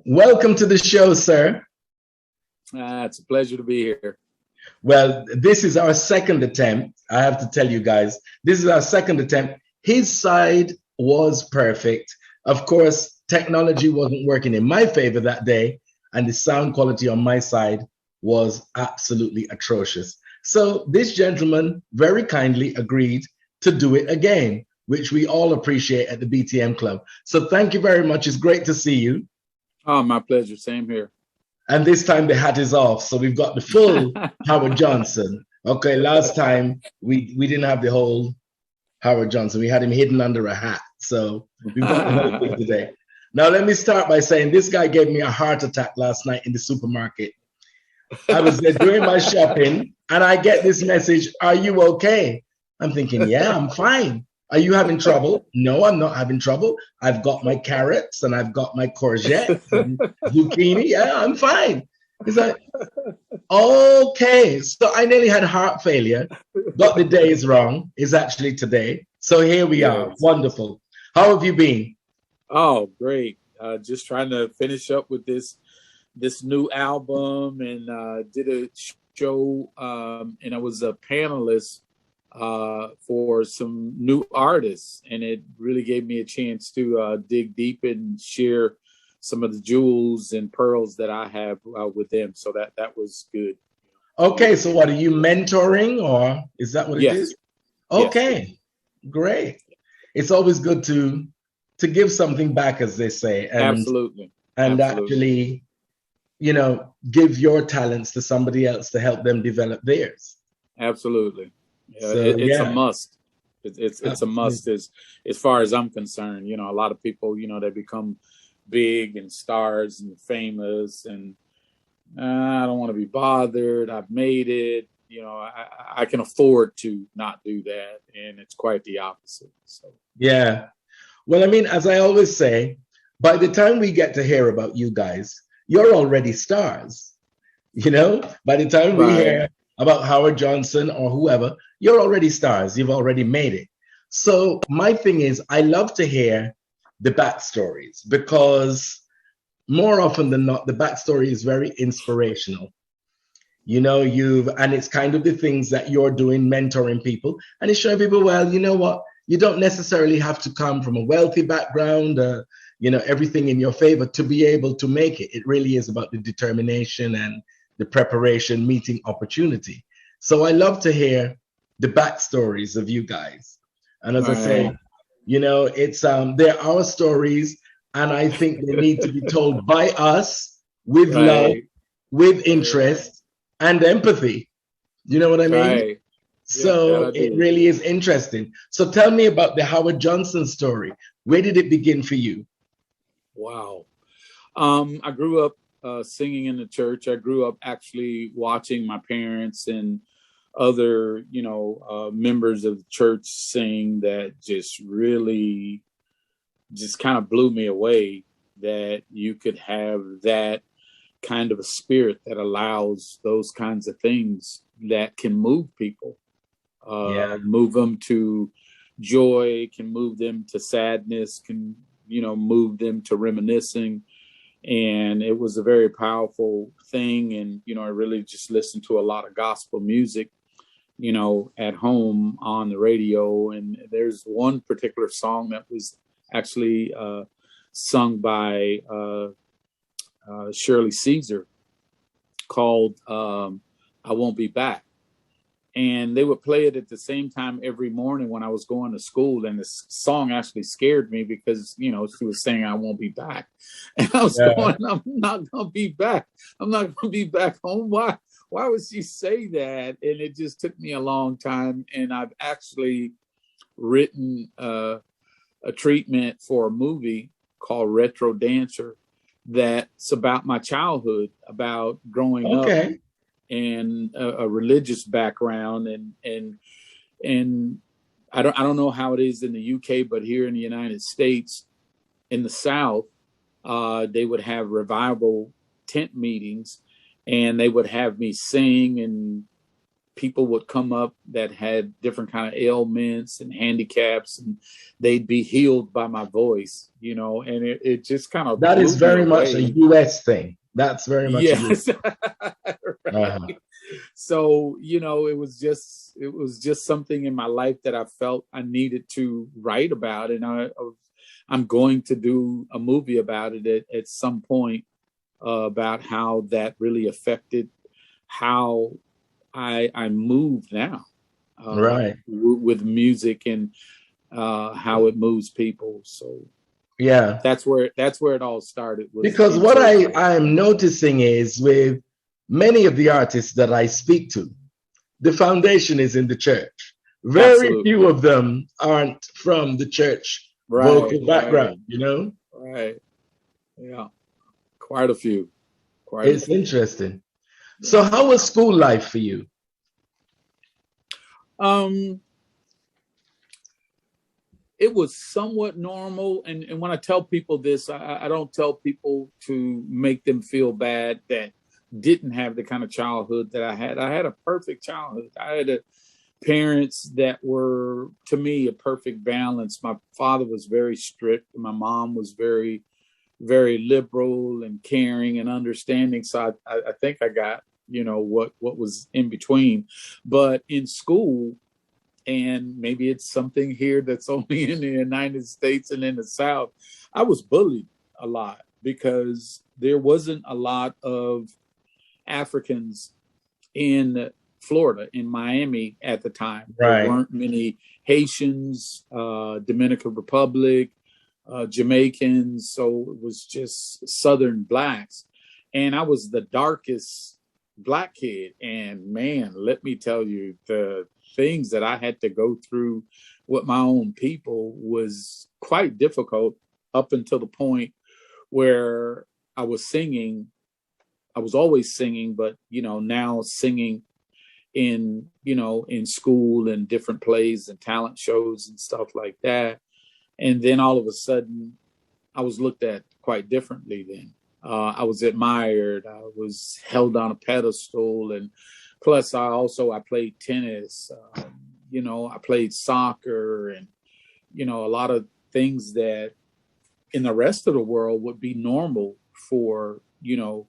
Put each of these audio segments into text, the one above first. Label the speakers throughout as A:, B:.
A: Welcome to the show, sir.
B: It's a pleasure to be here.
A: Well, this is our second attempt. I have to tell you guys, this is our second attempt. His side was perfect. Of course, technology wasn't working in my favor that day, and the sound quality on my side was absolutely atrocious. So this gentleman very kindly agreed to do it again, which we all appreciate at the BTM Club. So thank you very much. It's great to see you.
B: Oh, my pleasure. Same here.
A: And this time the hat is off. So we've got the full Howard Johnson. Okay, last time we didn't have the whole Howard Johnson. We had him hidden under a hat. So we've got the whole thing today. Now, let me start by saying this guy gave me a heart attack last night in the supermarket. I was there doing my shopping and I get this message, "Are you okay?" I'm thinking, yeah, I'm fine. Are you having trouble? No, I'm not having trouble. I've got my carrots and I've got my courgettes and zucchini. Yeah, I'm fine. He's like, okay. So I nearly had heart failure. Got the days wrong. It's actually today. So here we are. Wonderful. How have you been?
B: Oh, great. Just trying to finish up with this new album and did a show and I was a panelist for some new artists, and it really gave me a chance to dig deep and share some of the jewels and pearls that I have with them. So that was good.
A: Okay, so what are you mentoring, or is that what it is? Okay, yes. Great. It's always good to give something back, as they say, and
B: absolutely,
A: actually, give your talents to somebody else to help them develop theirs.
B: Absolutely. It's a must. It's a must as far as I'm concerned. A lot of people, they become big and stars and famous, and I don't want to be bothered. I've made it. I can afford to not do that, and it's quite the opposite. So
A: yeah. Well, I mean, as I always say, by the time we get to hear about you guys, you're already stars. By the time we hear about Howard Johnson or whoever, you're already stars. You've already made it. So my thing is, I love to hear the backstories, because more often than not, the backstory is very inspirational. And it's kind of the things that you're doing, mentoring people, and it's showing people, well, you know what? You don't necessarily have to come from a wealthy background, everything in your favor to be able to make it. It really is about the determination and the preparation, meeting opportunity. So I love to hear the backstories of you guys. And as I say, it's they're our stories, and I think they need to be told by us with love, with interest and empathy. You know what I mean? So it really is interesting. So tell me about the Howard Johnson story. Where did it begin for you?
B: Wow. I grew up singing in the church. I grew up actually watching my parents and other, members of the church sing. That just really just kind of blew me away, that you could have that kind of a spirit that allows those kinds of things that can move people, move them to joy, can move them to sadness, can, move them to reminiscing. And it was a very powerful thing. And, I really just listened to a lot of gospel music, at home on the radio. And there's one particular song that was actually sung by Shirley Caesar called I Won't Be Back. And they would play it at the same time every morning when I was going to school. And this song actually scared me because, she was saying, "I won't be back." And I was going, I'm not going to be back. I'm not going to be back home. Why would she say that? And it just took me a long time. And I've actually written a treatment for a movie called Retro Dancer that's about my childhood, about growing up and a religious background, and I don't know how it is in the UK, but here in the United States, in the South, they would have revival tent meetings, and they would have me sing and people would come up that had different kind of ailments and handicaps, and they'd be healed by my voice, you know, and it just kind of
A: That
B: blew
A: is
B: me
A: very much a
B: away.
A: U.S. thing. That's very much a
B: Yes.
A: Uh-huh.
B: So, you know, it was just something in my life that I felt I needed to write about, and I'm going to do a movie about it at some point, about how that really affected how I move now,
A: Right.
B: with music, and how it moves people. So
A: Yeah.
B: that's where it all started.
A: Because what I'm noticing is with many of the artists that I speak to, the foundation is in the church. Very
B: Absolutely.
A: few of them aren't from the church vocal background, you know?
B: Right. Yeah. Quite a few.
A: It's interesting. So how was school life for you?
B: It was somewhat normal. And when I tell people this, I don't tell people to make them feel bad that didn't have the kind of childhood that I had. I had a perfect childhood. I had parents that were, to me, a perfect balance. My father was very strict, and my mom was very, very liberal and caring and understanding. So I think I got, you know, what was in between. But in school, and maybe it's something here that's only in the United States and in the South, I was bullied a lot because there wasn't a lot of Africans in Florida, in Miami at the time.
A: Right.
B: There weren't many Haitians, Dominican Republic, Jamaicans. So it was just Southern blacks. And I was the darkest black kid. And man, let me tell you, the things that I had to go through with my own people was quite difficult, up until the point where I was singing. I was always singing, but, you know, now singing in, you know, in school and different plays and talent shows and stuff like that. And then all of a sudden I was looked at quite differently then. I was admired. I was held on a pedestal. And plus I played tennis, you know, I played soccer, and, you know, a lot of things that in the rest of the world would be normal for, you know,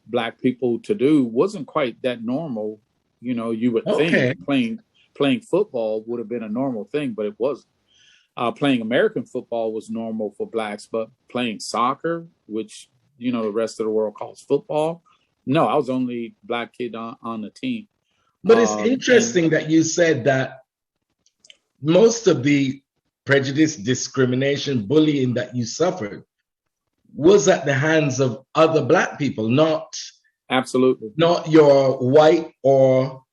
B: black people to do wasn't quite that normal. You know, you would think playing football would have been a normal thing, but it wasn't. Playing American football was normal for blacks, but playing soccer, which, you know, the rest of the world calls football, no, I was the only black kid on the team.
A: But it's interesting that you said that most of the prejudice, discrimination, bullying that you suffered was at the hands of other black people, not your white or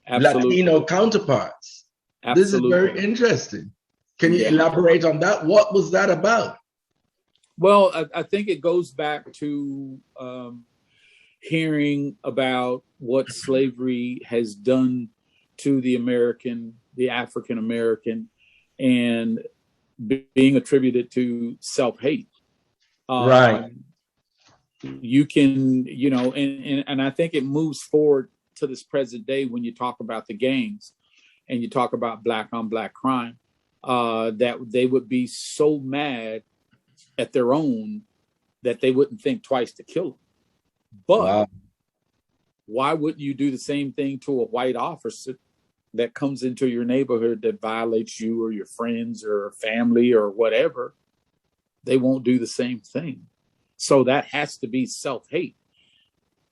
A: Latino counterparts. This is very interesting. Can you elaborate on that? What was that about?
B: Well, I think it goes back to hearing about what slavery has done to the African American, and being attributed to self-hate.
A: Right.
B: You can, you know, and I think it moves forward to this present day when you talk about the gangs and you talk about black on black crime, that they would be so mad at their own that they wouldn't think twice to kill them. But why wouldn't you do the same thing to a white officer that comes into your neighborhood that violates you or your friends or family or whatever? They won't do the same thing. So that has to be self-hate.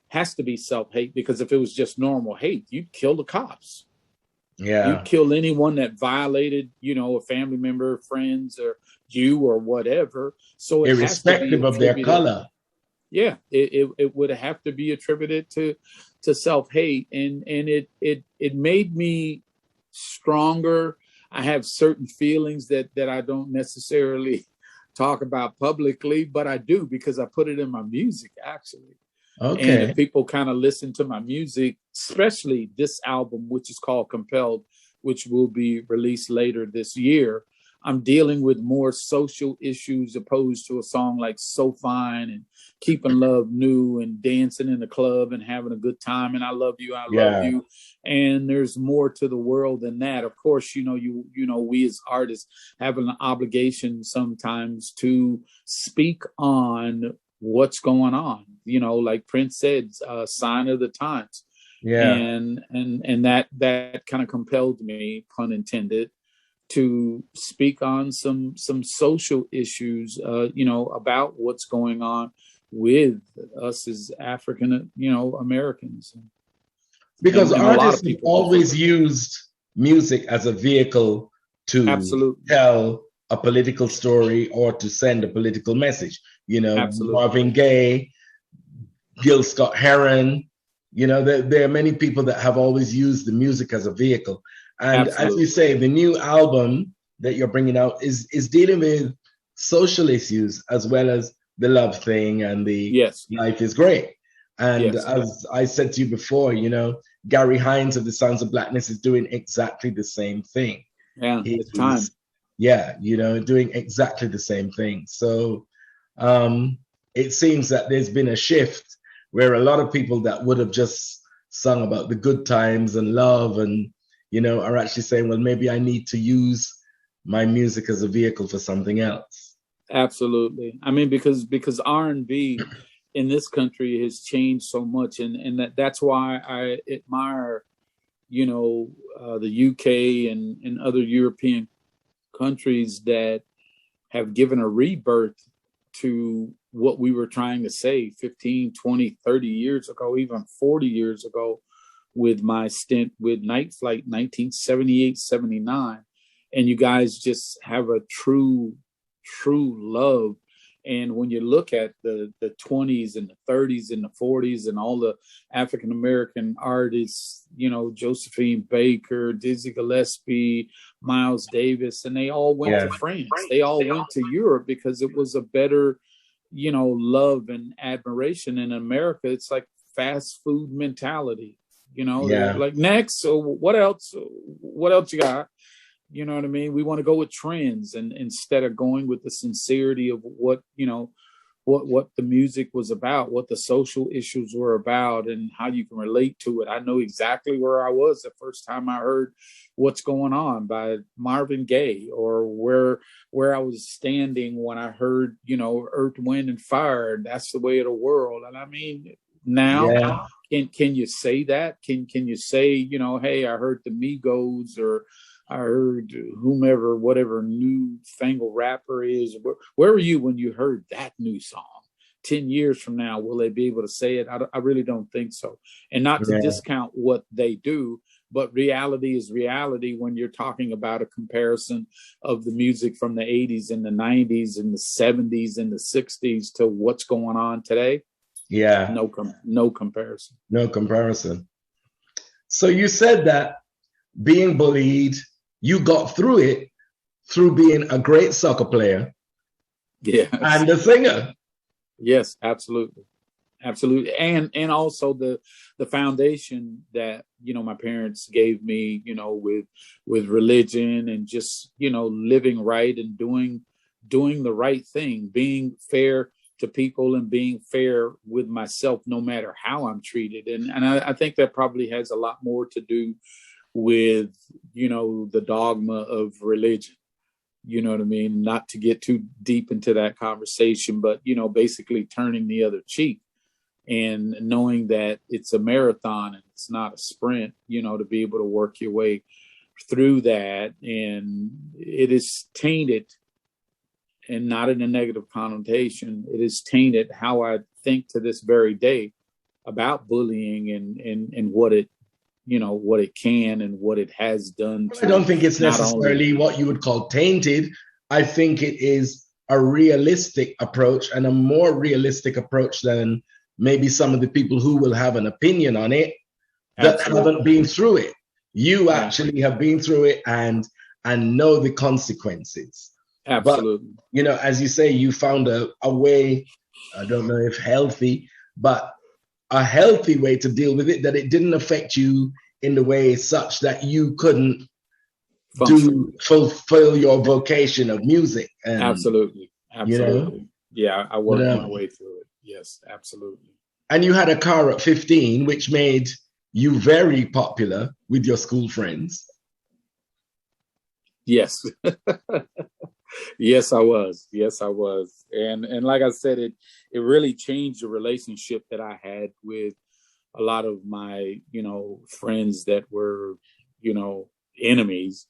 B: Has to be self-hate, because if it was just normal hate, you'd kill the cops.
A: Yeah.
B: You'd kill anyone that violated, you know, a family member, friends, or you or whatever. So it
A: irrespective of their color.
B: Yeah, it would have to be attributed to self-hate, and it made me stronger. I have certain feelings that I don't necessarily talk about publicly, but I do, because I put it in my music, actually. Okay. And if people kind of listen to my music, especially this album, which is called Compelled, which will be released later this year, I'm dealing with more social issues opposed to a song like So Fine and Keeping Love New and dancing in the club and having a good time and I love you, I love you. And there's more to the world than that. Of course, we as artists have an obligation sometimes to speak on what's going on, like Prince said, sign of the times. And that kind of compelled me, pun intended, to speak on some social issues, about what's going on with us as African, Americans.
A: Because artists have always used music as a vehicle to tell a political story or to send a political message. Marvin Gaye, Gil Scott-Heron, there are many people that have always used the music as a vehicle. And as you say, the new album that you're bringing out is dealing with social issues as well as the love thing and the life is great. And as I said to you before, Gary Hines of the Sounds of Blackness is doing exactly the same thing.
B: Yeah, it's time.
A: Doing exactly the same thing. So it seems that there's been a shift where a lot of people that would have just sung about the good times and love and, are actually saying, well, maybe I need to use my music as a vehicle for something else.
B: Absolutely. I mean, because R&B in this country has changed so much. And that's why I admire, the UK and other European countries that have given a rebirth to what we were trying to say 15, 20, 30 years ago, even 40 years ago, with my stint with Nightflyte 1978-79. And you guys just have a true love. And when you look at the 20s and the 30s and the 40s and all the African-American artists, Josephine Baker, Dizzy Gillespie, Miles Davis, and they all went to France. They all went to Europe because it was a better, love and admiration. In America, it's like fast food mentality. Like next, so what else you got? You know what I mean? We want to go with trends and instead of going with the sincerity of what the music was about, what the social issues were about and how you can relate to it. I know exactly where I was the first time I heard What's Going On by Marvin Gaye, or where I was standing when I heard, Earth, Wind and Fire, That's the Way of the World. And I mean, now can you say that? Can you say, hey, I heard the Migos, or I heard whomever, whatever new fangled rapper is. Where were you when you heard that new song? 10 years from now, will they be able to say it? I really don't think so. And not to discount what they do, but reality is reality when you're talking about a comparison of the music from the 80s and the 90s and the 70s and the 60s to what's going on today.
A: Yeah.
B: No comparison.
A: No comparison. So you said that being bullied, you got through it through being a great soccer player.
B: Yes.
A: And a singer.
B: Yes, absolutely. Absolutely. And also the foundation that, my parents gave me, with religion and just, living right and doing the right thing, being fair to people and being fair with myself, no matter how I'm treated. And I think that probably has a lot more to do with, the dogma of religion. You know what I mean? Not to get too deep into that conversation, but, basically turning the other cheek and knowing that it's a marathon and it's not a sprint, to be able to work your way through that. And it is tainted, and not in a negative connotation, it is tainted how I think to this very day about bullying and what it, what it can and what it has done.
A: I don't think it's necessarily what you would call tainted. I think it is a realistic approach, and a more realistic approach than maybe some of the people who will have an opinion on it that haven't been through it. You actually have been through it and know the consequences.
B: Absolutely.
A: But, as you say, you found a way, I don't know if healthy, but a healthy way to deal with it, that it didn't affect you in the way such that you couldn't do fulfill your vocation of music. And,
B: absolutely.
A: You know,
B: yeah, I worked my way through it. Yes, absolutely.
A: And you had a car at 15, which made you very popular with your school friends.
B: Yes. Yes, I was. Yes, I was. And like I said, it really changed the relationship that I had with a lot of my, friends that were, enemies.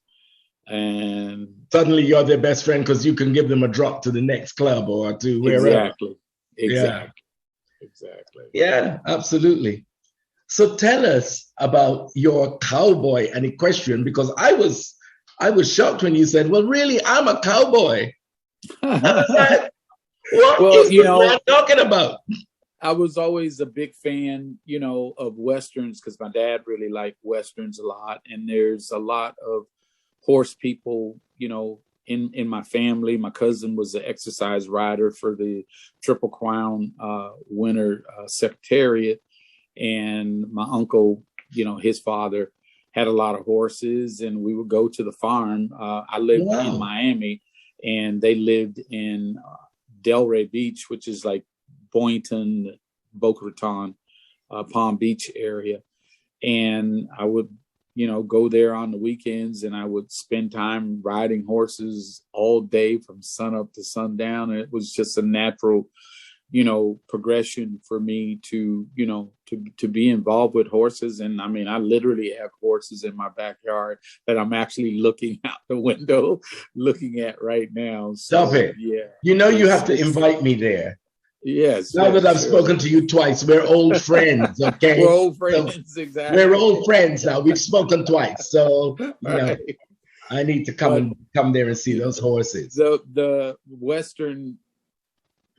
B: And
A: suddenly you're their best friend because you can give them a drop to the next club or to wherever.
B: Exactly.
A: Yeah, absolutely. So tell us about your cowboy and equestrian, because I was shocked when you said, well, really, I'm a cowboy. I was like, what is this man talking about?
B: I was always a big fan, of Westerns because my dad really liked Westerns a lot. And there's a lot of horse people, in my family. My cousin was an exercise rider for the Triple Crown Winter Secretariat. And my uncle, his father had a lot of horses, and we would go to the farm. I lived in Miami, and they lived in Delray Beach, which is like Boynton, Boca Raton, Palm Beach area. And I would, go there on the weekends, and I would spend time riding horses all day from sun up to sundown. And it was just a natural, progression for me to be involved with horses. And I mean, I literally have horses in my backyard that I'm actually looking out the window, looking at right now. So,
A: stop it.
B: Yeah.
A: You have to invite me there.
B: Yes.
A: Now that I've spoken to you twice, we're old friends, okay?
B: We're old friends, so exactly.
A: We're old friends now. We've spoken twice. So, I need to come there and see those horses.
B: The Western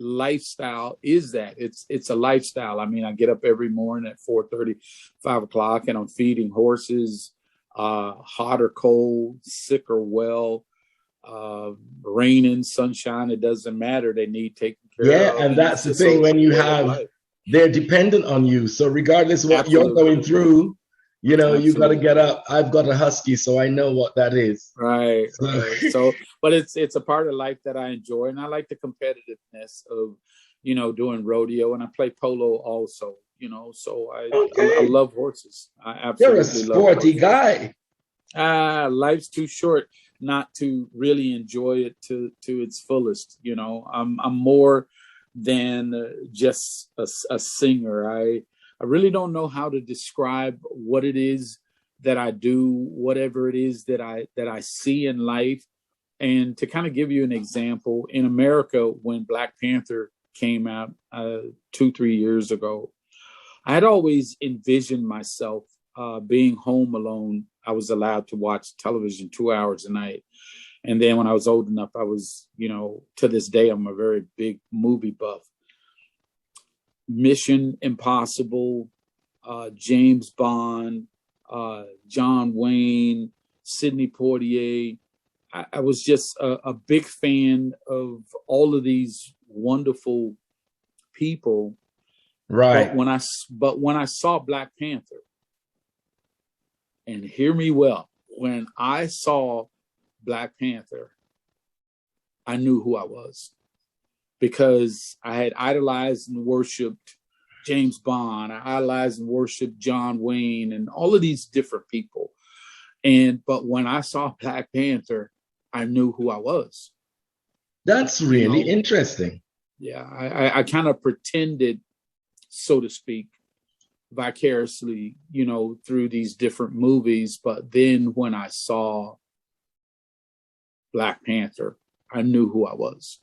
B: lifestyle is that it's a lifestyle. I mean, I get up every morning at 4:30, 5 o'clock, and I'm feeding horses, hot or cold, sick or well, raining, sunshine, it doesn't matter. They need taken care of.
A: Yeah, and that's the thing when you have, they're dependent on you. So regardless of what you're going through, you got to get up. I've got a husky, so I know what that is.
B: Right. So, but it's a part of life that I enjoy, and I like the competitiveness of, doing rodeo, and I play polo also. So I love horses. I absolutely
A: You're a sporty guy.
B: Life's too short not to really enjoy it to its fullest. I'm more than just a singer. I really don't know how to describe what it is that I do, whatever it is that I see in life. And to kind of give you an example, in America, when Black Panther came out 2-3 years ago, I had always envisioned myself being home alone. I was allowed to watch television 2 hours a night. And then when I was old enough, I was, to this day, I'm a very big movie buff. Mission Impossible, James Bond, John Wayne, Sidney Poitier. I was just a big fan of all of these wonderful people.
A: Right.
B: But when I saw Black Panther, and hear me well, when I saw Black Panther, I knew who I was, because I had idolized and worshipped James Bond. I idolized and worshipped John Wayne and all of these different people. But when I saw Black Panther, I knew who I was.
A: That's really interesting.
B: Yeah, I kind of pretended, so to speak, vicariously, through these different movies. But then when I saw Black Panther, I knew who I was.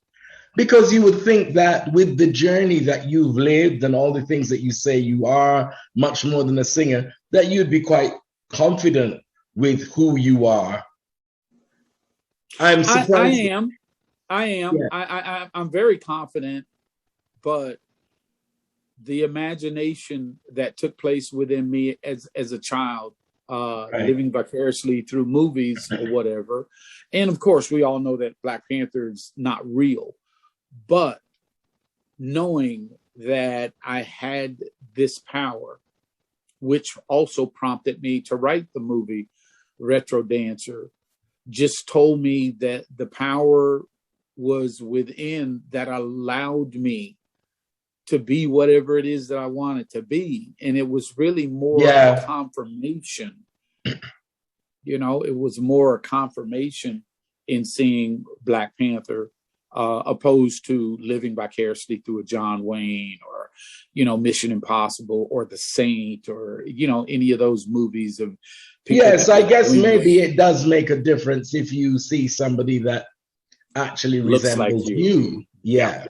A: Because you would think that with the journey that you've lived and all the things that you say you are, much more than a singer, that you'd be quite confident with who you are. I'm surprised.
B: I am. Yeah. I'm very confident, but the imagination that took place within me as a child, living vicariously through movies or whatever. And of course, we all know that Black Panther is not real, but knowing that I had this power, which also prompted me to write the movie Retro Dancer, just told me that the power was within that allowed me to be whatever it is that I wanted to be. And it was really more a confirmation. You know, it was more a confirmation in seeing Black Panther, opposed to living vicariously through a John Wayne or, you know, Mission Impossible or The Saint or, you know, any of those movies of people.
A: Yes, I guess maybe it does make a difference if you see somebody that actually resembles like you. Yeah.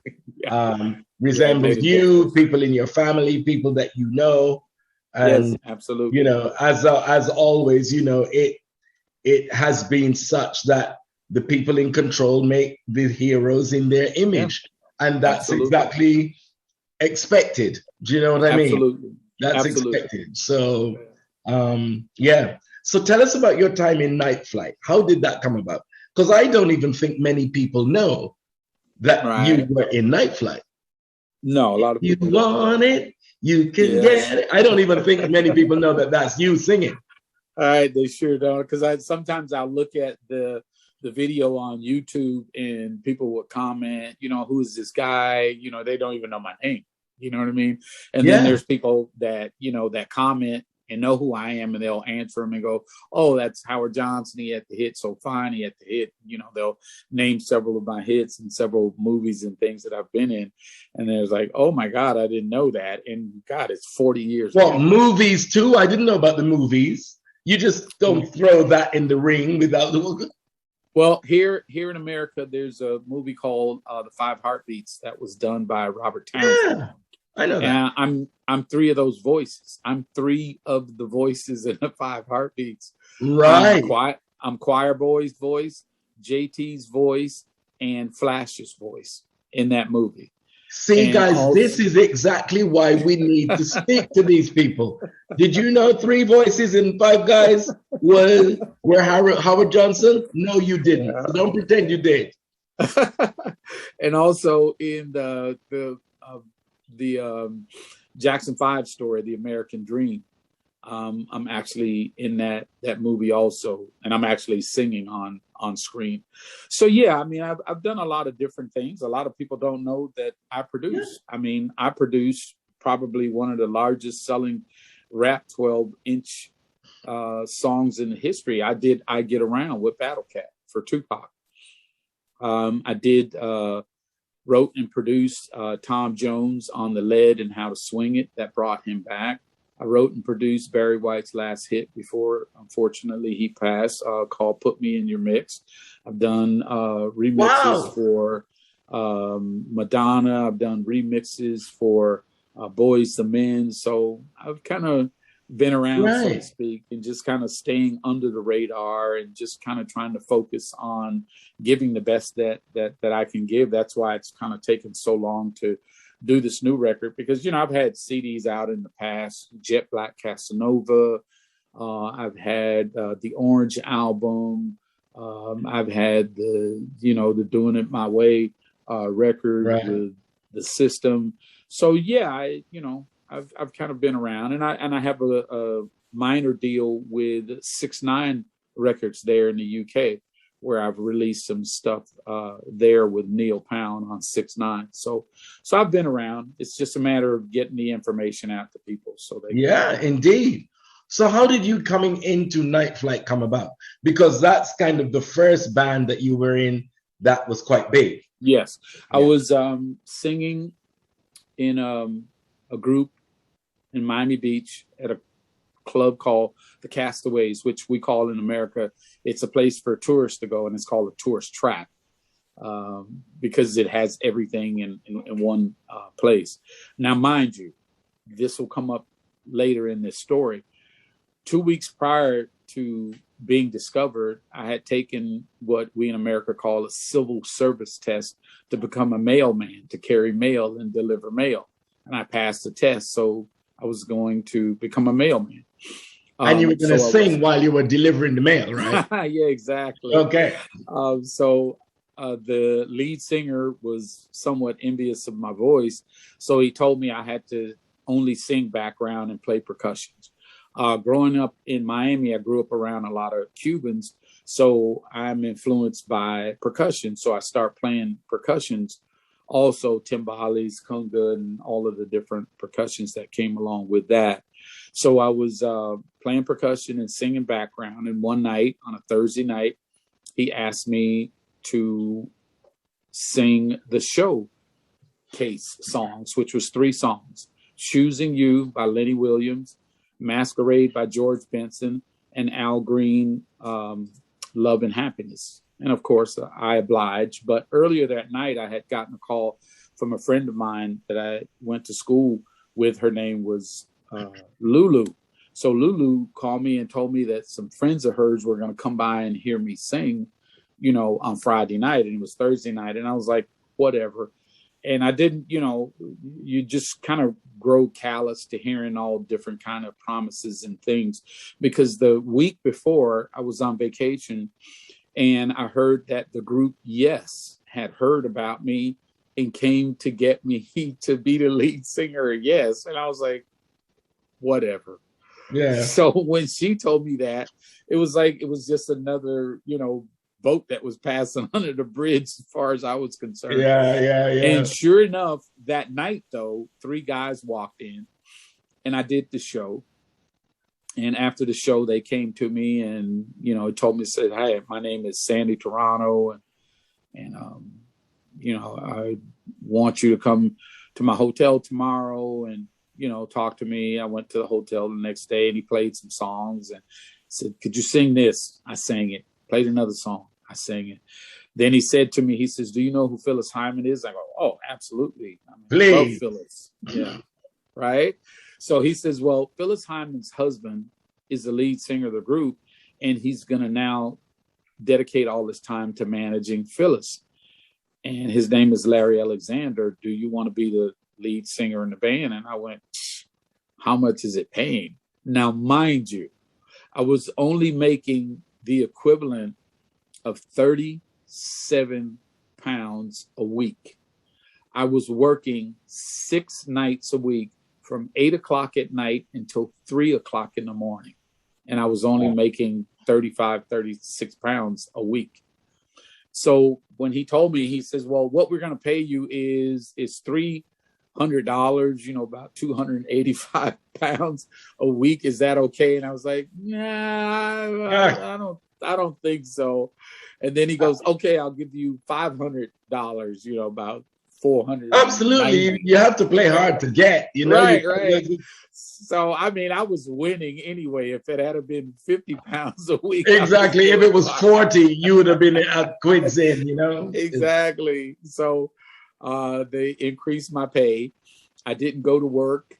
A: Resembles you, people in your family, people that you know. And,
B: yes, absolutely.
A: You know, as always, you know, it has been such that the people in control make the heroes in their image. Yeah. And that's exactly expected. Do you know what I mean?
B: Absolutely.
A: That's expected. So, yeah. So tell us about your time in Nightflyte. How did that come about? Because I don't even think many people know that you were in Nightflyte.
B: No, a lot of people.
A: You want it, you can get it. I don't even think many people know that that's you singing.
B: All right, they sure don't. Because sometimes I'll look at the video on YouTube and people would comment, you know, who is this guy? You know, they don't even know my name. You know what I mean? And then there's people that, you know, that comment and know who I am, and they'll answer them and go, oh, that's Howard Johnson. He had the hit So Fine. He had the hit. You know, they'll name several of my hits and several movies and things that I've been in. And there's like, oh my God, I didn't know that. And God, it's 40 years.
A: Well, movies too. I didn't know about the movies. You just don't throw that in the ring without the.
B: Well, here in America, there's a movie called The Five Heartbeats that was done by Robert Townsend.
A: Yeah, I know that.
B: And I'm three of those voices. I'm three of the voices in The Five Heartbeats.
A: Right.
B: I'm Choir Boy's voice, JT's voice, and Flash's voice in that movie.
A: See, guys, this is exactly why we need to speak to these people. Did you know three voices in Five Guys were Howard Johnson? No, you didn't. So don't pretend you did.
B: And also in the Jackson 5 story, The American Dream, I'm actually in that movie also, and I'm actually singing on screen. So yeah, I mean, I've done a lot of different things. A lot of people don't know that I produce. Yeah. I mean, I produce probably one of the largest selling rap 12-inch songs in history. I did I Get Around with Battle Cat for Tupac. I wrote and produced Tom Jones on The Lead and How to Swing It. That brought him back. I wrote and produced Barry White's last hit before, unfortunately, he passed, called Put Me in Your Mix. I've done remixes for Madonna. I've done remixes for Boys the Men. So I've kind of been around, so to speak, and just kind of staying under the radar and just kind of trying to focus on giving the best that I can give. That's why it's kind of taken so long to do this new record, because, you know, I've had CDs out in the past, Jet Black Casanova. I've had the Orange album. I've had the Doing It My Way record with The System. So yeah, I've kind of been around, and I have a minor deal with 6ix9ine Records there in the UK, where I've released some stuff there with Neil Pound on 6ix9ine. So I've been around. It's just a matter of getting the information out to people. So they
A: indeed. So how did you coming into Nightflyte come about? Because that's kind of the first band that you were in that was quite big.
B: Yes. I was singing in a group in Miami Beach at a club called the Castaways, which we call in America, it's a place for tourists to go, and it's called a tourist trap because it has everything in one place. Now, mind you, this will come up later in this story. 2 weeks prior to being discovered, I had taken what we in America call a civil service test to become a mailman, to carry mail and deliver mail. And I passed the test, so I was going to become a mailman.
A: And you were going to sing while you were delivering the mail, right?
B: Yeah, exactly.
A: Okay.
B: So the lead singer was somewhat envious of my voice, so he told me I had to only sing background and play percussions. Growing up in Miami, I grew up around a lot of Cubans, So I'm influenced by percussion. So I start playing percussions, also timbales, conga, and all of the different percussions that came along with that. So I was playing percussion and singing background. And one night, on a Thursday night, he asked me to sing the showcase songs, which was 3 songs: Choosing You by Lenny Williams, Masquerade by George Benson, and Al Green, Love and Happiness. And of course, I obliged. But earlier that night, I had gotten a call from a friend of mine that I went to school with. Her name was Lulu. So Lulu called me and told me that some friends of hers were going to come by and hear me sing, on Friday night. And it was Thursday night. And I was like, whatever. And I didn't, you just kind of grow callous to hearing all different kind of promises and things, because the week before I was on vacation and I heard that the group Yes had heard about me and came to get me to be the lead singer of Yes. And I was like, whatever.
A: Yeah.
B: So when she told me that, it was like, it was just another, boat that was passing under the bridge as far as I was concerned.
A: Yeah.
B: And sure enough, that night though, 3 guys walked in and I did the show. And after the show, they came to me and, told me, said, "Hey, my name is Sandy Toronto. And I want you to come to my hotel tomorrow and, talk to me." I went to the hotel the next day and he played some songs and said, "Could you sing this?" I sang it. Played another song. I sang it. Then he said to me, he says, "Do you know who Phyllis Hyman is?" I go, "Oh, absolutely. I love Phyllis." Yeah. Right. So he says, "Well, Phyllis Hyman's husband is the lead singer of the group, and he's going to now dedicate all his time to managing Phyllis. And his name is Larry Alexander. Do you want to be the lead singer in the band?" And I went, "How much is it paying?" Now, mind you, I was only making the equivalent of 37 pounds a week. I was working 6 nights a week from 8 o'clock at night until 3 o'clock in the morning. And I was only making 35, 36 pounds a week. So when he told me, he says, "Well, what we're going to pay you is $300, about 285 pounds a week. Is that okay?" And I was like, "Nah, I don't think so." And then he goes, "Okay, I'll give you $500, about 400.
A: Absolutely. You have to play hard to get,
B: Right. So, I was winning anyway. If it had been 50 pounds a week.
A: Exactly. If it was 40, you would have been at quids in,
B: Exactly. So they increased my pay. I didn't go to work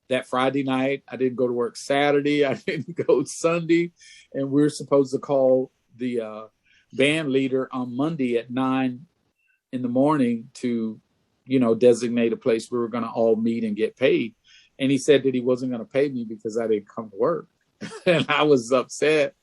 B: that Friday night. I didn't go to work Saturday. I didn't go Sunday. And we're supposed to call the band leader on Monday at 9 in the morning to, designate a place we were going to all meet and get paid. And he said that he wasn't going to pay me because I didn't come to work. And I was upset.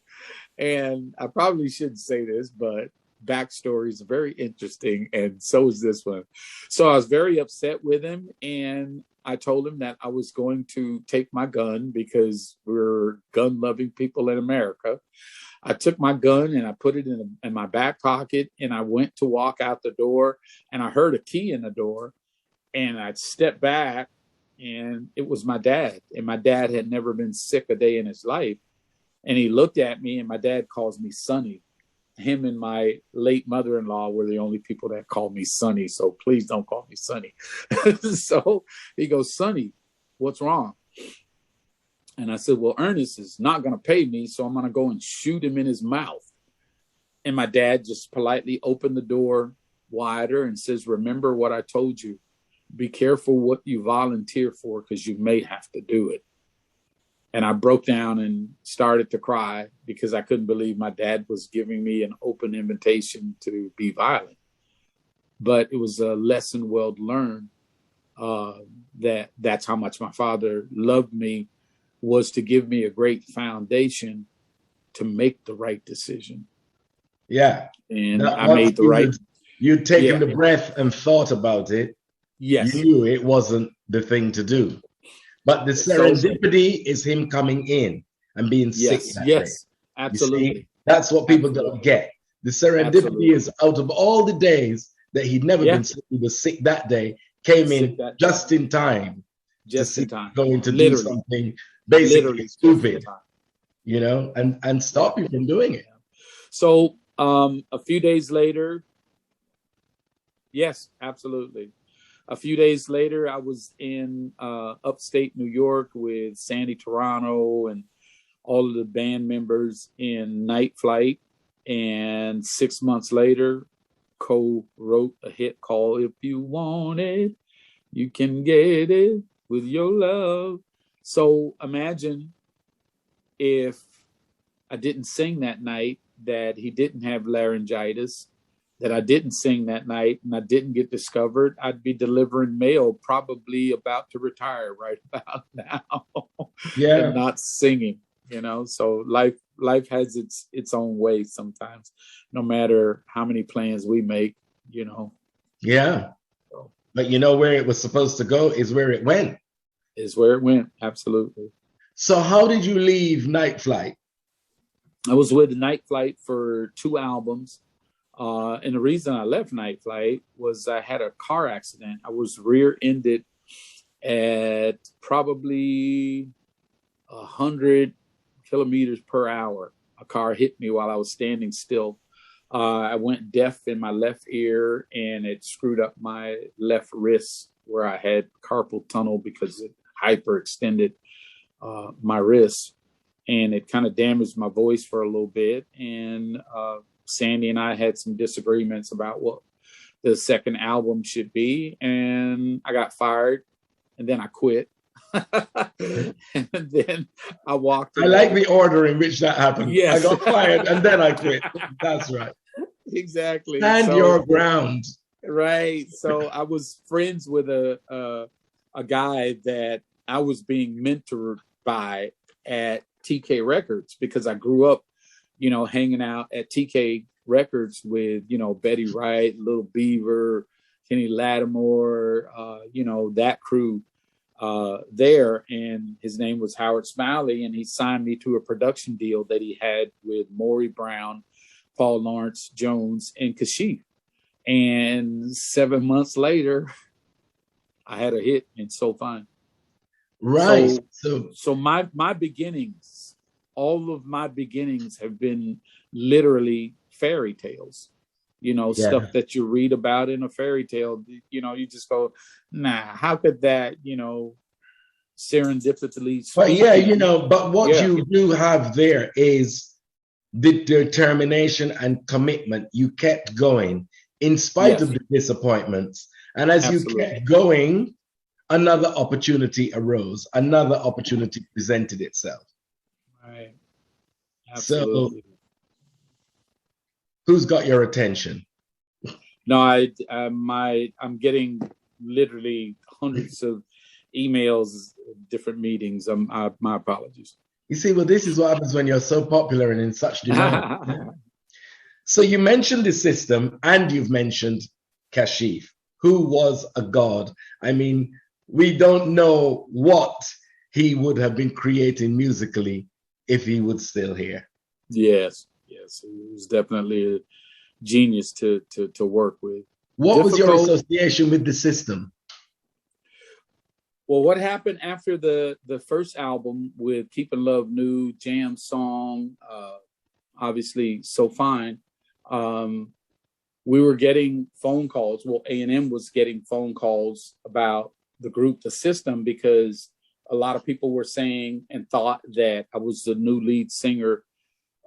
B: And I probably shouldn't say this, but backstories are very interesting. And so is this one. So I was very upset with him. And I told him that I was going to take my gun because we're gun-loving people in America. I took my gun and I put it in my back pocket and I went to walk out the door and I heard a key in the door and I stepped back and it was my dad. And my dad had never been sick a day in his life. And he looked at me and my dad calls me Sonny. Him and my late mother-in-law were the only people that called me Sonny. So please don't call me Sonny. So he goes, "Sonny, what's wrong?" And I said, "Well, Ernest is not going to pay me, so I'm going to go and shoot him in his mouth." And my dad just politely opened the door wider and says, "Remember what I told you. Be careful what you volunteer for because you may have to do it." And I broke down and started to cry because I couldn't believe my dad was giving me an open invitation to be violent. But it was a lesson well learned that's how much my father loved me, was to give me a great foundation to make the right decision.
A: Yeah.
B: And I made the right.
A: You'd taken the breath and thought about it.
B: Yes.
A: You knew it wasn't the thing to do. But the serendipity is him coming in and being sick that day. You see,
B: Absolutely.
A: that's what people
B: Absolutely.
A: don't get. The serendipity
B: Absolutely.
A: is out of all the days that he'd never been sick, he was sick that day, came in just in time to
B: just
A: see
B: in time.
A: going to do
B: Literally.
A: something basically stupid, you know, and stop you from doing it.
B: So a few days later, yes, absolutely. A few days later, I was in upstate New York with Sandy Toronto and all of the band members in Nightflyte. And 6 months later, co-wrote a hit called If You Want It, You Can Get It With Your Love. So imagine if I didn't sing that night, that he didn't have laryngitis, that I didn't sing that night, and I didn't get discovered, I'd be delivering mail, probably about to retire right about now.
A: Yeah.
B: And not singing, you know. So life has its own way sometimes, no matter how many plans we make, you know.
A: Yeah. So, but you know where it was supposed to go is where it went.
B: Is where it went, absolutely.
A: So how did you leave Nightflyte?
B: I was with Nightflyte for 2 albums. And the reason I left Nightflyte was I had a car accident. I was rear-ended at probably 100 kilometers per hour. A car hit me while I was standing still. I went deaf in my left ear, and it screwed up my left wrist where I had carpal tunnel because it hyperextended my wrist. And it kind of damaged my voice for a little bit. And Sandy and I had some disagreements about what the second album should be. And I got fired, and then I quit. And then I walked away.
A: I like the order in which that happened.
B: Yes.
A: I got fired and then I quit. That's right.
B: Exactly.
A: Stand your ground.
B: Right. So I was friends with a guy that I was being mentored by at TK Records, because I grew up, you know, hanging out at TK Records with, you know, Betty Wright, Little Beaver, Kenny Lattimore, you know, that crew there. And his name was Howard Smiley, and he signed me to a production deal that he had with Maury Brown, Paul Lawrence Jones, and Kashif. And 7 months later, I had a hit in So Fine.
A: Right.
B: So my beginnings, all of my beginnings have been literally fairy tales, you know, stuff that you read about in a fairy tale. You know, you just go, nah, how could that, you know, serendipitously.
A: But yeah, you know, but what you do have there is the determination and commitment. You kept going in spite of the disappointments. And as you kept going, another opportunity arose, another opportunity presented itself.
B: Right. Absolutely.
A: So, who's got your attention?
B: No, I'm getting literally hundreds of emails, different meetings. My apologies.
A: You see, well, this is what happens when you're so popular and in such demand. So you mentioned the system, and you've mentioned Kashif, who was a god. I mean, we don't know what he would have been creating musically if he was still here.
B: Yes, he was definitely a genius to work with.
A: What was your association with the system?
B: Well, what happened after the first album with Keep in Love New, Jam Song, obviously So Fine, we were getting phone calls. Well, A&M was getting phone calls about the group, the system, because a lot of people were saying and thought that I was the new lead singer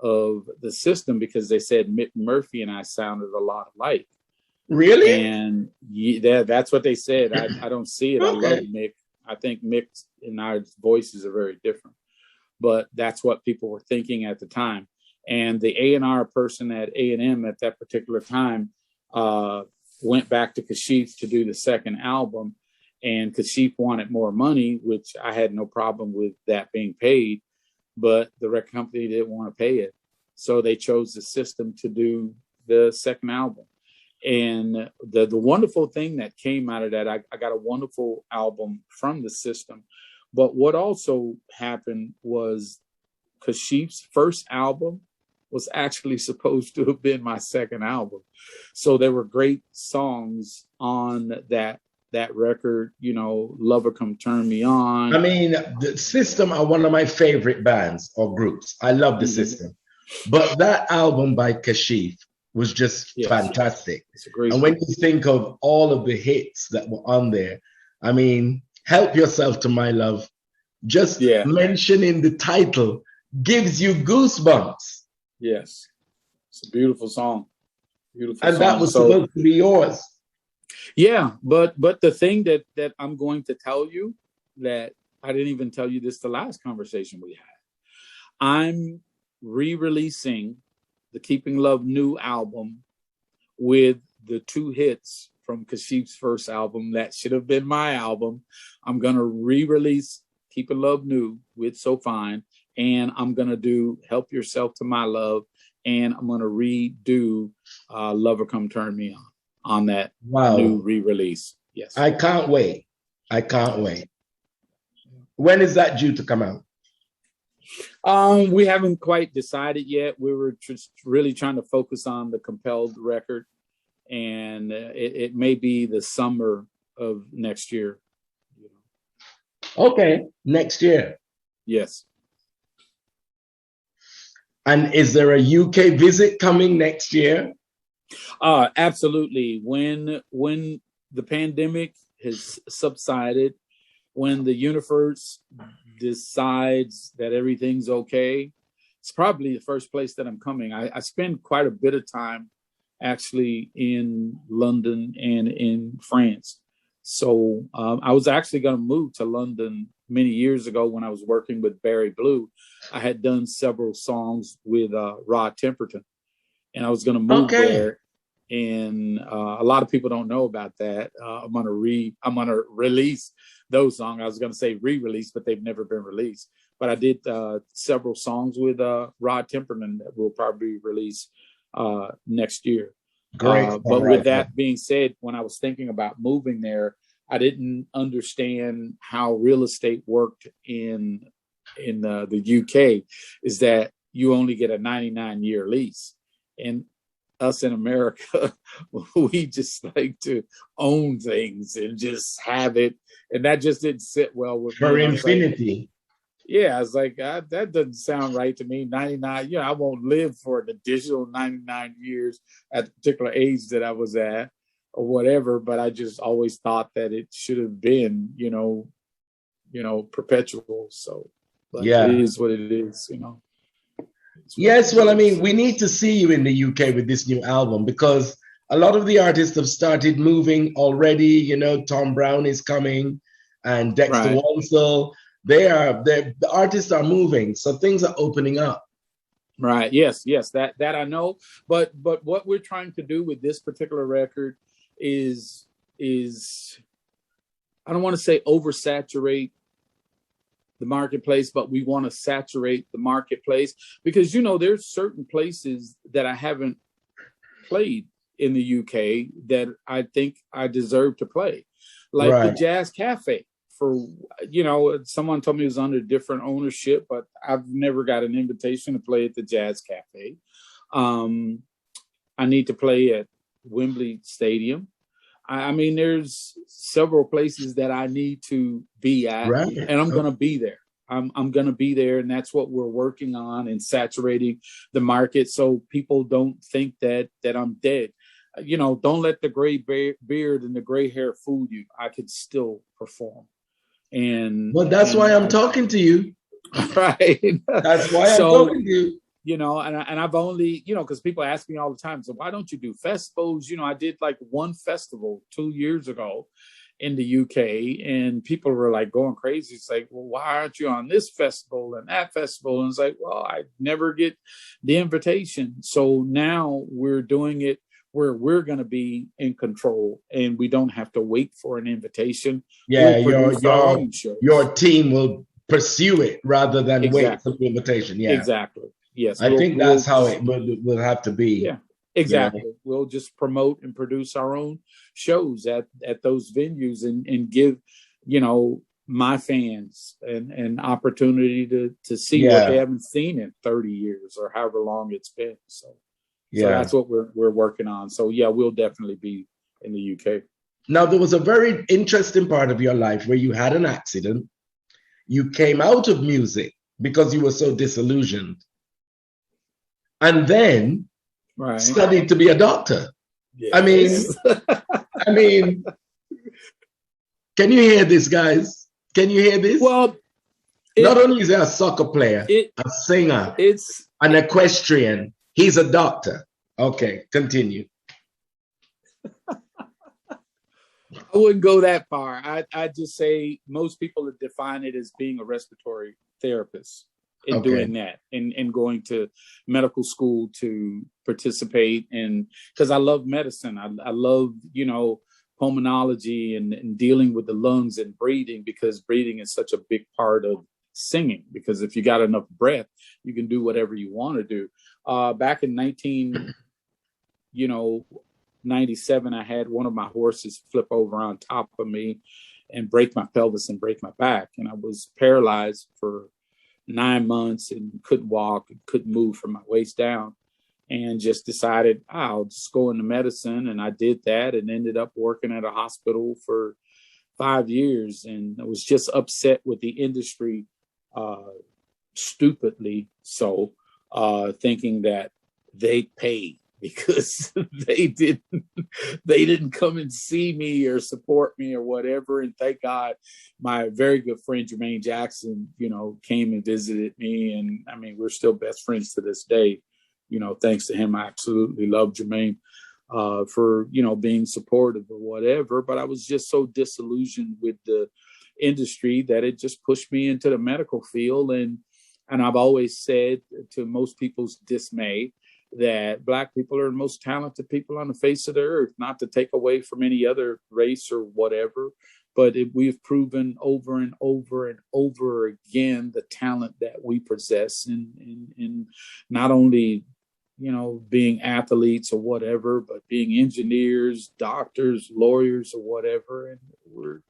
B: of the system, because they said Mick Murphy and I sounded a lot alike.
A: Really?
B: And that's what they said. I don't see it. Okay. I love Mick. I think Mick and our voices are very different, but that's what people were thinking at the time. And the A&R person at A&M at that particular time went back to Kashif to do the second album, and Kashif wanted more money, which I had no problem with that being paid, but the record company didn't want to pay it. So they chose the system to do the second album. And the wonderful thing that came out of that, I got a wonderful album from the system. But what also happened was Kashif's first album was actually supposed to have been my second album. So there were great songs on that record, Lover Come Turn Me On.
A: I mean, the System are one of my favorite bands or groups. I love the System. But that album by Kashif was just fantastic. And when you think of all of the hits that were on there, I mean, Help Yourself to My Love, just mentioning the title gives you goosebumps.
B: Yes. It's a beautiful song. Beautiful
A: and
B: song.
A: That was supposed to be yours.
B: Yeah, but the thing that I'm going to tell you, that I didn't even tell you this the last conversation we had. I'm re-releasing the Keeping Love New album with the 2 hits from Kashif's first album. That should have been my album. I'm going to re-release Keeping Love New with So Fine, and I'm going to do Help Yourself to My Love, and I'm going to redo Lover Come Turn Me on that new re-release. Yes.
A: I can't wait. When is that due to come out?
B: We haven't quite decided yet. We were just really trying to focus on the Compelled record, and it may be the summer of next year.
A: Okay, next year.
B: Yes.
A: And is there a UK visit coming next year?
B: Absolutely. When the pandemic has subsided, when the universe decides that everything's okay, it's probably the first place that I'm coming. I spend quite a bit of time actually in London and in France. So I was actually going to move to London many years ago when I was working with Barry Blue. I had done several songs with Rod Temperton, and I was going to move there. And a lot of people don't know about that. I'm going to release those songs. I was going to say re-release, but they've never been released. But I did several songs with Rod Temperton that will probably release next year.
A: Great.
B: But with that being said, when I was thinking about moving there, I didn't understand how real estate worked in the UK. Is that you only get a 99-year lease, and us in America, we just like to own things and just have it, and that just didn't sit well with me.
A: For infinity.
B: I was like, that doesn't sound right to me. 99, I won't live for an additional 99 years at the particular age that I was at or whatever. But I just always thought that it should have been, perpetual. So, but it is what it is,
A: Yes, well, I mean, we need to see you in the UK with this new album, because a lot of the artists have started moving already. Tom Brown is coming, and Dexter Wansel. The artists are moving, so things are opening up.
B: Right. Yes. That I know. But what we're trying to do with this particular record is I don't want to say oversaturate the marketplace, but we want to saturate the marketplace, because there's certain places that I haven't played in the UK that I think I deserve to play, like the Jazz Cafe. Someone told me it was under different ownership, but I've never got an invitation to play at the Jazz Cafe. I need to play at Wembley Stadium. I mean, there's several places that I need to be at, and I'm going to be there. I'm going to be there, and that's what we're working on, and saturating the market so people don't think that I'm dead. Don't let the gray beard and the gray hair fool you. I could still perform.
A: That's why I'm talking to you.
B: Right.
A: That's why I'm talking to you.
B: And I've only, because people ask me all the time, so why don't you do festivals? I did like one festival 2 years ago in the UK, and people were like going crazy. It's like, well, why aren't you on this festival and that festival? And it's like, well, I never get the invitation. So now we're doing it where we're going to be in control, and we don't have to wait for an invitation.
A: Yeah, your team will pursue it rather than wait for the invitation. Yeah,
B: exactly. Yes,
A: I think that's how it will have to be.
B: Yeah, exactly. We'll just promote and produce our own shows at those venues, and give my fans an opportunity to see what they haven't seen in 30 years or however long it's been. So that's what we're working on. So yeah, we'll definitely be in the UK.
A: Now, there was a very interesting part of your life where you had an accident. You came out of music because you were so disillusioned, and then studied to be a doctor. Yes. I mean, can you hear this, guys? Can you hear this?
B: Well,
A: not only is he a soccer player, a singer, an equestrian, he's a doctor. Okay, continue.
B: I wouldn't go that far. I'd just say most people define it as being a respiratory therapist and doing that and going to medical school to participate in, because I love medicine. I love, pulmonology and dealing with the lungs and breathing, because breathing is such a big part of singing, because if you got enough breath, you can do whatever you want to do. Back in 1997, I had one of my horses flip over on top of me and break my pelvis and break my back. And I was paralyzed for 9 months and couldn't walk and couldn't move from my waist down, and just decided I'll just go into medicine. And I did that and ended up working at a hospital for 5 years. And I was just upset with the industry, stupidly so, thinking that they paid because they didn't come and see me or support me or whatever. And thank God my very good friend Jermaine Jackson, came and visited me. And I mean, we're still best friends to this day. Thanks to him, I absolutely love Jermaine for, being supportive or whatever. But I was just so disillusioned with the industry that it just pushed me into the medical field. And I've always said, to most people's dismay, that Black people are the most talented people on the face of the earth, not to take away from any other race or whatever. But we've proven over and over and over again the talent that we possess in not only, being athletes or whatever, but being engineers, doctors, lawyers or whatever. And we're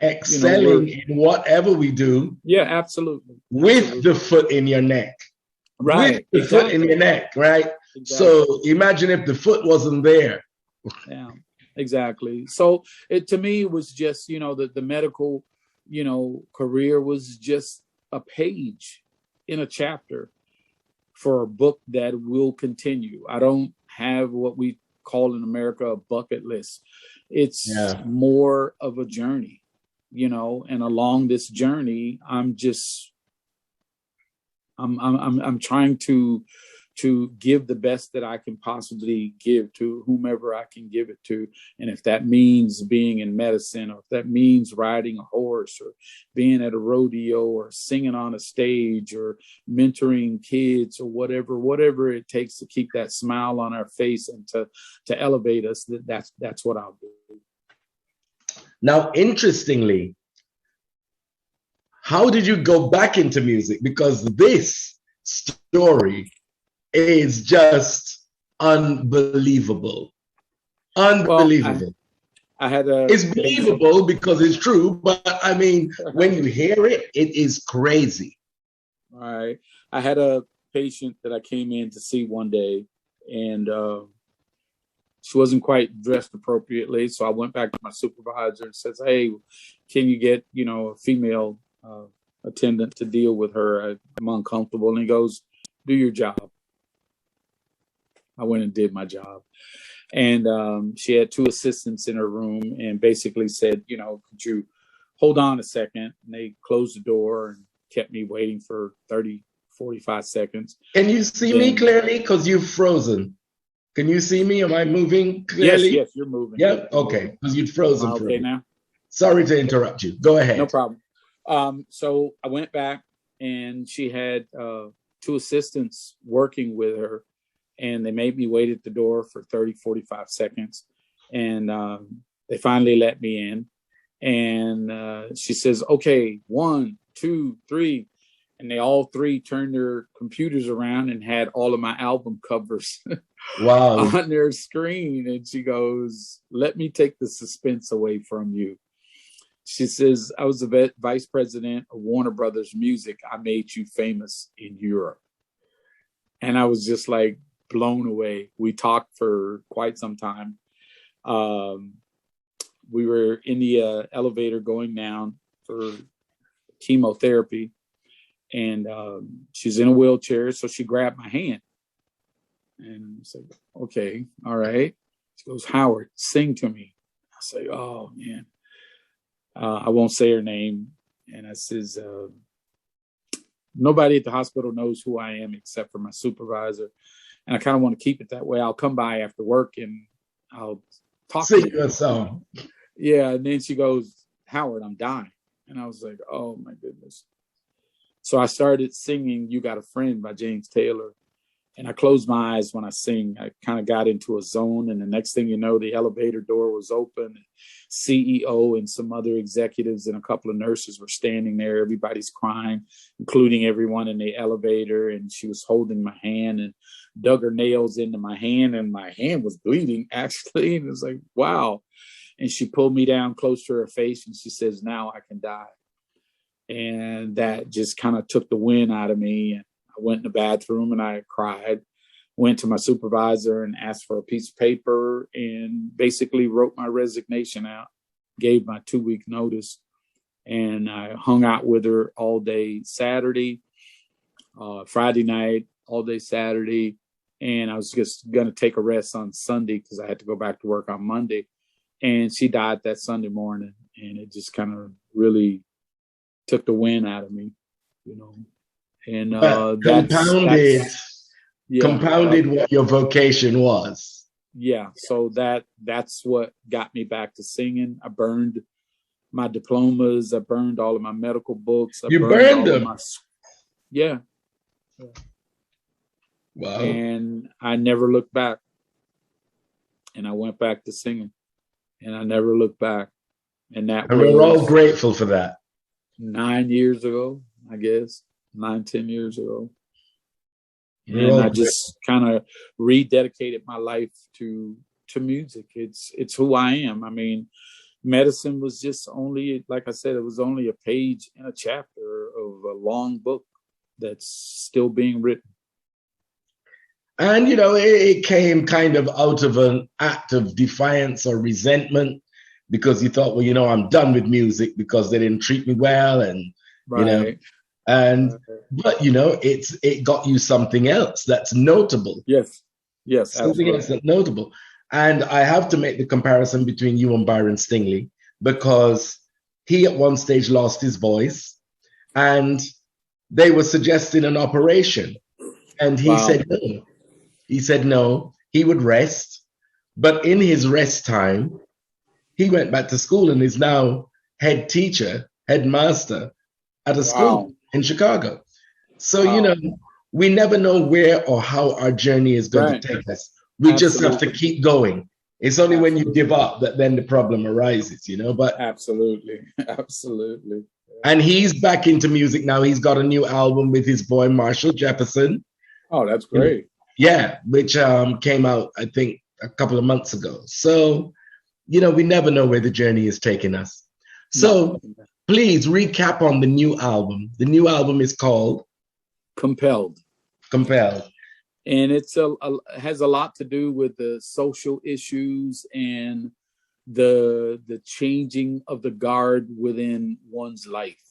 A: excelling in whatever we do.
B: Yeah, absolutely.
A: With the foot in your neck.
B: Right.
A: With the foot in your neck, right? Exactly. So imagine if the foot wasn't there.
B: Yeah, exactly. So to me, it was just, the medical, career was just a page in a chapter for a book that will continue. I don't have what we call in America a bucket list. It's more of a journey, and along this journey, I'm trying to give the best that I can possibly give to whomever I can give it to. And if that means being in medicine, or if that means riding a horse, or being at a rodeo, or singing on a stage, or mentoring kids, or whatever it takes to keep that smile on our face and to elevate us, that's what I'll do.
A: Now, interestingly, how did you go back into music? Because this story is just unbelievable. Unbelievable.
B: Well, I had
A: it's believable because it's true, but I mean, when you hear it, it is crazy.
B: All right. I had a patient that I came in to see one day, and she wasn't quite dressed appropriately. So I went back to my supervisor and says, "Hey, can you get, a female attendant to deal with her? I'm uncomfortable." And he goes, "Do your job." I went and did my job. And she had 2 assistants in her room and basically said, "Could you hold on a second?" And they closed the door and kept me waiting for 30, 45 seconds.
A: Can you see me clearly? Because you've frozen. Can you see me? Am I moving clearly?
B: Yes, you're moving.
A: Yeah, okay. Because you'd frozen for
B: okay
A: me.
B: now?
A: Sorry to interrupt you. Go ahead.
B: No problem. So I went back, and she had 2 assistants working with her, and they made me wait at the door for 30, 45 seconds. And they finally let me in. And she says, "Okay, 1, 2, 3." And they all 3 turned their computers around and had all of my album covers on their screen. And she goes, "Let me take the suspense away from you." She says, I was the vice president of Warner Brothers Music. I made you famous in Europe. And I was just like blown away. We talked for quite some time. We were in the elevator going down for chemotherapy. And she's in a wheelchair. So she grabbed my hand. And I said, okay, all right. She goes, Howard, sing to me. I say, oh, man. I won't say her name. And I says, nobody at the hospital knows who I am except for my supervisor. And I kind of want to keep it that way. I'll come by after work and I'll talk to you.
A: Sing a song.
B: Yeah. And then she goes, Howard, I'm dying. And I was like, oh, my goodness. So I started singing You Got a Friend by James Taylor. And I closed my eyes when I sing. I kind of got into a zone. And the next thing you know, the elevator door was open. CEO and some other executives and a couple of nurses were standing there. Everybody's crying, including everyone in the elevator. And she was holding my hand and dug her nails into my hand. And my hand was bleeding, actually. And it was like, wow. And she pulled me down close to her face. And she says, now I can die. And that just kind of took the wind out of me. And I went in the bathroom and I cried, went to my supervisor and asked for a piece of paper and basically wrote my resignation out, gave my 2-week notice. And I hung out with her all day Saturday, Friday night, all day Saturday. And I was just going to take a rest on Sunday because I had to go back to work on Monday. And she died that Sunday morning. And it just kind of really took the wind out of me, you know. And
A: compounded what your vocation was.
B: Yeah. So that's what got me back to singing. I burned my diplomas. I burned all of my medical books.
A: You burned them?
B: Yeah.
A: Wow.
B: And I never looked back. And I went back to singing. And I never looked back. And
A: we're all grateful for that.
B: 9 years ago, I guess. 9-10 years ago. And I just kind of rededicated my life to music. It's who I am. I mean, medicine was just only, like I said, it was only a page in a chapter of a long book that's still being written.
A: And, you know, it came kind of out of an act of defiance or resentment because you thought, well, you know, I'm done with music because they didn't treat me well. And, you know, but, you know, it got you something else that's notable.
B: Yes.
A: Something else that's notable. And I have to make the comparison between you and Byron Stingley because he at one stage lost his voice and they were suggesting an operation. And he said no. He said no, he would rest. But in his rest time, he went back to school and is now headmaster at a school in Chicago. So, you know, we never know where or how our journey is going to take us. We just have to keep going. It's only when you give up that then the problem arises, you know, but
B: Absolutely.
A: And he's back into music now. He's got a new album with his boy, Marshall Jefferson.
B: Oh, that's great.
A: Yeah, which came out, I think, a couple of months ago. So, you know, we never know where the journey is taking us. So please recap on the new album. The new album is called
B: Compelled.
A: And
B: it's has a lot to do with the social issues and the changing of the guard within one's life.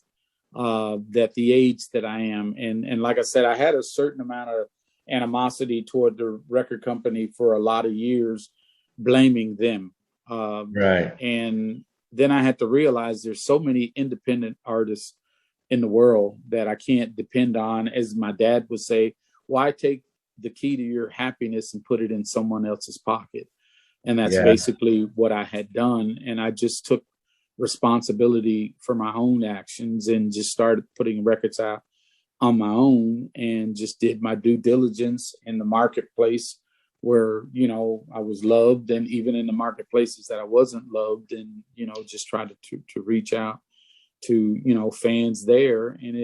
B: That the age that I am, and like I said, I had a certain amount of animosity toward the record company for a lot of years, blaming them. And then I had to realize there's so many independent artists in the world that I can't depend on. As my dad would say, why take the key to your happiness and put it in someone else's pocket? And that's basically what I had done. And I just took responsibility for my own actions and just started putting records out on my own and just did my due diligence in the marketplace where, you know, I was loved, and even in the marketplaces that I wasn't loved, and, you know, just tried to reach out to, you know, fans there, and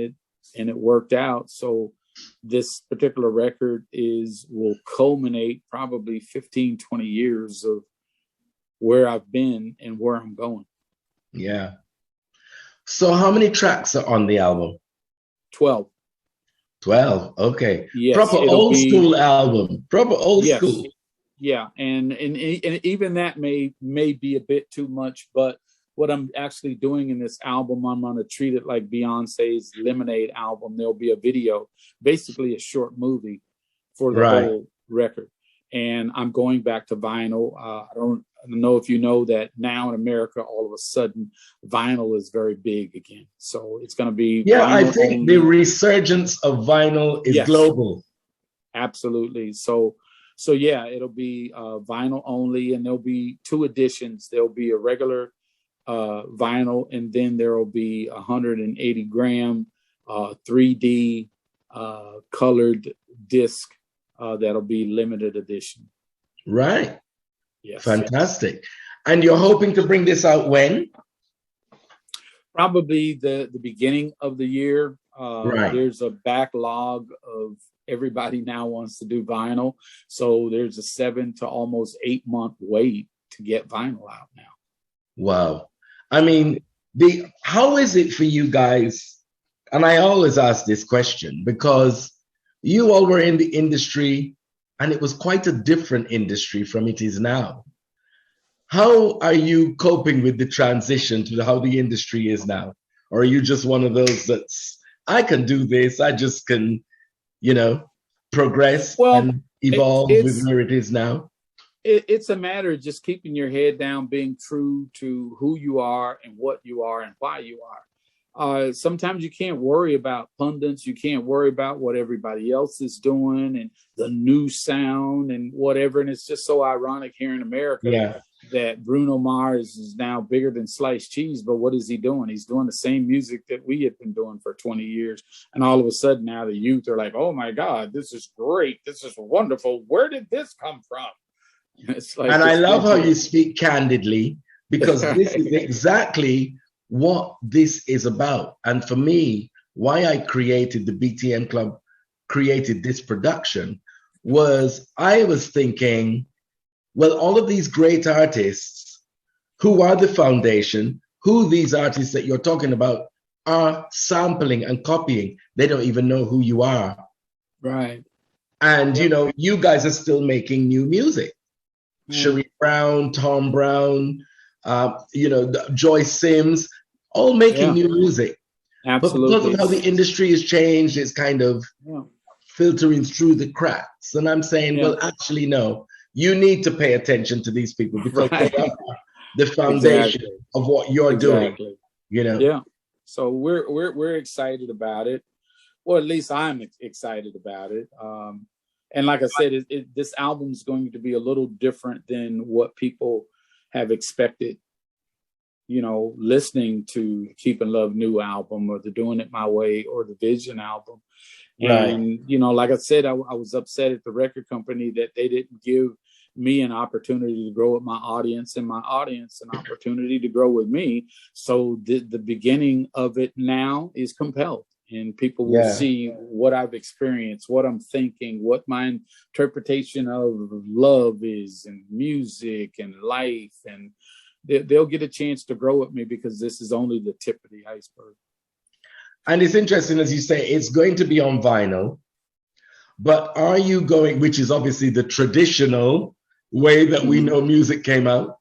B: it worked out. So this particular record will culminate probably 15, 20 years of where I've been and where I'm going.
A: Yeah. So how many tracks are on the album?
B: 12.
A: 12. Okay.
B: Yes,
A: Proper old school album. Proper old school.
B: Yeah, and even that may be a bit too much, but what I'm actually doing in this album, I'm going to treat it like Beyonce's Lemonade album. There'll be a video, basically a short movie for the whole record. And I'm going back to vinyl. I don't know if you know that now in America, all of a sudden, vinyl is very big again. So it's going to be
A: I think only. The resurgence of vinyl is global.
B: Absolutely. So yeah, it'll be vinyl only, and there'll be 2 editions. There'll be a regular vinyl, and then there will be 180 gram 3D colored disc that'll be limited edition.
A: Right.
B: Yes.
A: Fantastic. And you're hoping to bring this out when?
B: Probably the beginning of the year.
A: Right.
B: There's a backlog of everybody now wants to do vinyl. So there's a 7 to almost 8 month wait to get vinyl out now.
A: Wow. I mean, how is it for you guys? And I always ask this question because you all were in the industry and it was quite a different industry from it is now. How are you coping with the transition to how the industry is now? Or are you just one of those that's, I can do this, I just can, progress and evolve with where it is now?
B: It's a matter of just keeping your head down, being true to who you are and what you are and why you are. Sometimes you can't worry about pundits. You can't worry about what everybody else is doing and the new sound and whatever. And it's just so ironic here in America that Bruno Mars is now bigger than sliced cheese. But what is he doing? He's doing the same music that we have been doing for 20 years. And all of a sudden now the youth are like, oh, my God, this is great. This is wonderful. Where did this come from? It's like,
A: and I love how you speak candidly, because this is exactly what this is about. And for me, why I created the BTM Club, created this production, was I was thinking, well, all of these great artists who are the foundation, who these artists that you're talking about are sampling and copying. They don't even know who you are.
B: Right.
A: And, you guys are still making new music. Cherie Brown, Tom Brown, Joyce Sims, all making new music.
B: Absolutely.
A: But because of how the industry has changed, it's kind of filtering through the cracks. And I'm saying, well, actually, no, you need to pay attention to these people because they are the foundation of what you're doing.
B: Yeah. So we're excited about it. Well, at least I'm excited about it. And like I said, this album is going to be a little different than what people have expected, listening to Keep in Love new album or the Doing It My Way or the Vision album.
A: Right.
B: And, like I said, I was upset at the record company that they didn't give me an opportunity to grow with my audience and my audience an opportunity to grow with me. So the beginning of it now is compelled. And people will see what I've experienced, what I'm thinking, what my interpretation of love is and music and life. And they'll get a chance to grow with me because this is only the tip of the iceberg.
A: And it's interesting, as you say, it's going to be on vinyl. But are you going, which is obviously the traditional way that we know music came out,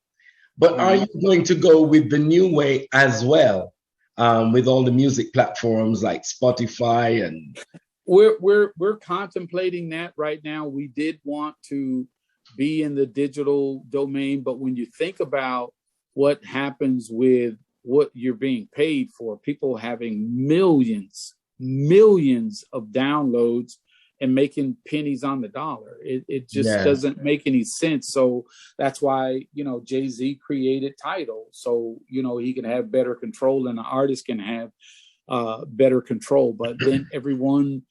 A: but are you going to go with the new way as well? With all the music platforms like Spotify and
B: we're contemplating that right now. We did want to be in the digital domain, but when you think about what happens with what you're being paid for, people having millions of downloads and making pennies on the dollar. It just doesn't make any sense. So that's why, Jay-Z created Tidal. So, he can have better control and the artist can have better control. But then everyone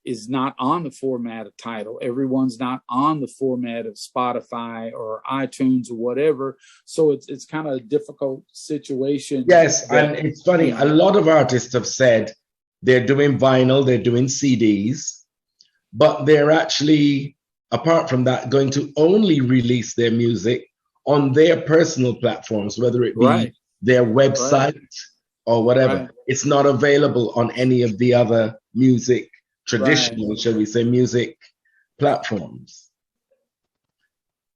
B: is not on the format of Tidal. Everyone's not on the format of Spotify or iTunes or whatever. So it's kind of a difficult situation.
A: Yes, and it's funny. A lot of artists have said they're doing vinyl, they're doing CDs, but they're actually, apart from that, going to only release their music on their personal platforms, whether it be their website or whatever.
B: Right.
A: It's not available on any of the other music, traditional, shall we say, music platforms.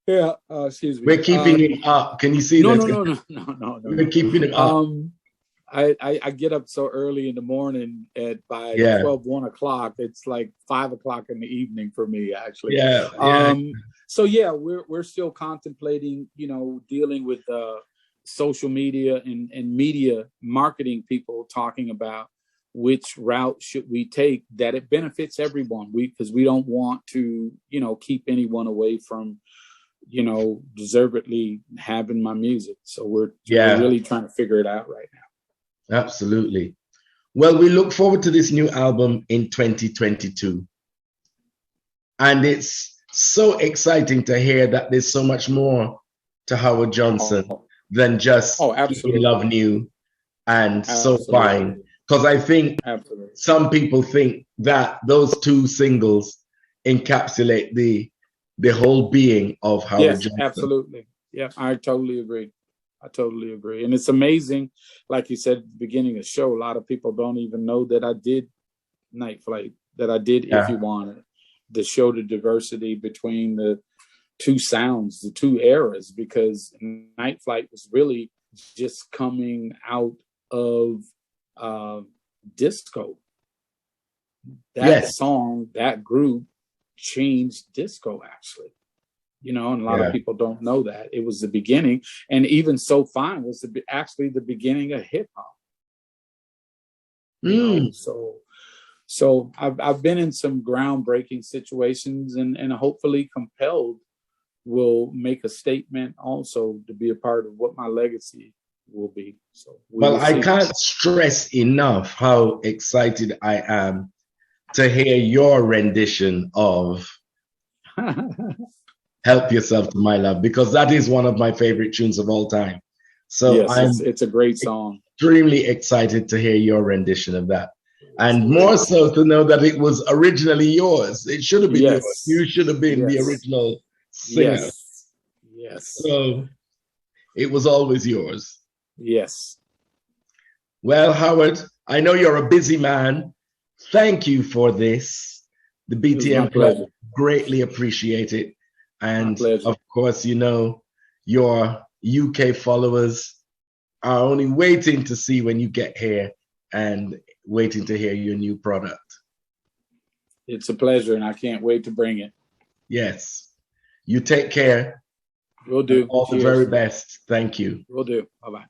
B: Yeah, excuse me.
A: We're keeping it up. Can you see
B: no,
A: that?
B: No.
A: We're keeping it up.
B: I get up so early in the morning by 1 o'clock. It's like 5 o'clock in the evening for me, actually. So yeah, we're still contemplating, dealing with social media and media marketing people, talking about which route should we take that it benefits everyone. Because we don't want to, keep anyone away from, deservedly having my music. So we're really trying to figure it out right now.
A: Absolutely. Well, we look forward to this new album in 2022. And it's so exciting to hear that there's so much more to Howard Johnson than just
B: absolutely.
A: Love New and So Fine. Because I think some people think that those two singles encapsulate the whole being of Howard Johnson.
B: Absolutely. Yeah, I totally agree. And it's amazing, like you said at the beginning of the show, a lot of people don't even know that I did Nightflyte, that I did If You Want It, to show the diversity between the two sounds, the two eras, because Nightflyte was really just coming out of disco. That song, that group changed disco, actually. And a lot of people don't know that. It was the beginning. And even So Fine was actually the beginning of hip hop. So I've been in some groundbreaking situations, and hopefully Compelled will make a statement also to be a part of what my legacy will be. So
A: I can't stress enough how excited I am to hear your rendition of Help Yourself to My Love, because that is one of my favorite tunes of all time. So
B: it's a great song.
A: Extremely excited to hear your rendition of that. And more so to know that it was originally yours. It should have been yours. You should have been the original singer.
B: Yes.
A: So it was always yours.
B: Yes.
A: Well, Howard, I know you're a busy man. Thank you for this. The BTM CLUB greatly appreciate it. And of course, your UK followers are only waiting to see when you get here and waiting to hear your new product.
B: It's a pleasure, and I can't wait to bring it.
A: Yes. You take care.
B: Will do.
A: All the very best. Thank you.
B: Will do. Bye-bye.